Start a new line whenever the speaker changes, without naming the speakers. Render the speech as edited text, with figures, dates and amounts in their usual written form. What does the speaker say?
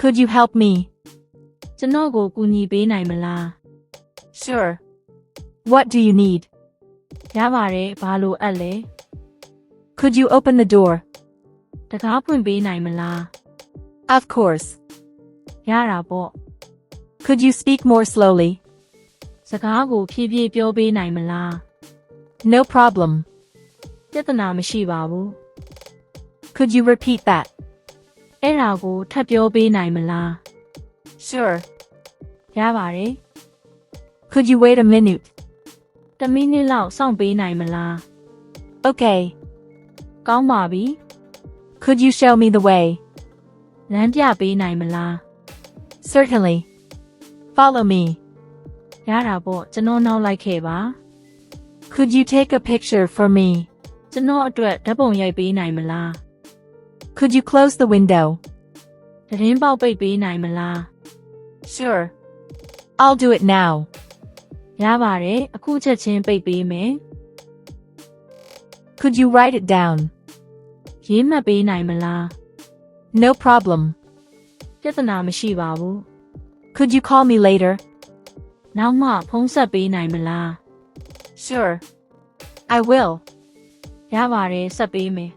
Could you help me?
ကျွန်တော်ကိုကူညီပေးနိုင်မလား
Sure. What do you need?
ရပါတယ်ဘာလို့အပ်လဲ
Could you open the door?
တကားဖွင့်ပေးနိုင်မလား
Of course.
ရတာပေါ့
Could you speak more slowly?
စကားကိုဖြည်းဖြည်းပြောပေးနိုင်မလား
No problem.
ပြဿနာမရှိပါဘူး
Could you repeat that?
အဲ့ဒါကိုထပ်ပြောပေးနိုင်မလား
Sure.
ရပါတယ်
Could you wait a minute?
တစ်မိနစ်လောက်စောင့်ပေးနိုင်မလား
Okay.
ကောင်းပါပြီ
Could you show me the way?
လမ်းပြပေးနိုင်မလား
Certainly. Follow me.
ရတာပေါ့ကျွန်တော်နောက်လိုက်ခဲ့ပါ
Could you take a picture for me?
ကျွန်တော်အတွက်ဓာတ်ပုံရိုက်ပေးနိုင်မလား
Could you close the window?
သတင်းပေါက်ပိတ်ပေးနိုင်မလား
Sure. I'll do it now.
ရပါတယ်အခုချက်ချင်းပိတ်ပေးမယ်
Could you write it down?
ရေးမှတ်ပေးနိုင်မလား
No problem.
ပြဿနာမရှိပါဘူး
Could you call me later?
နောက်မှဖုန်းဆက်ပေးနိုင်မလား
Sure. I will.
ရပါတယ်ဆက်ပေးမယ်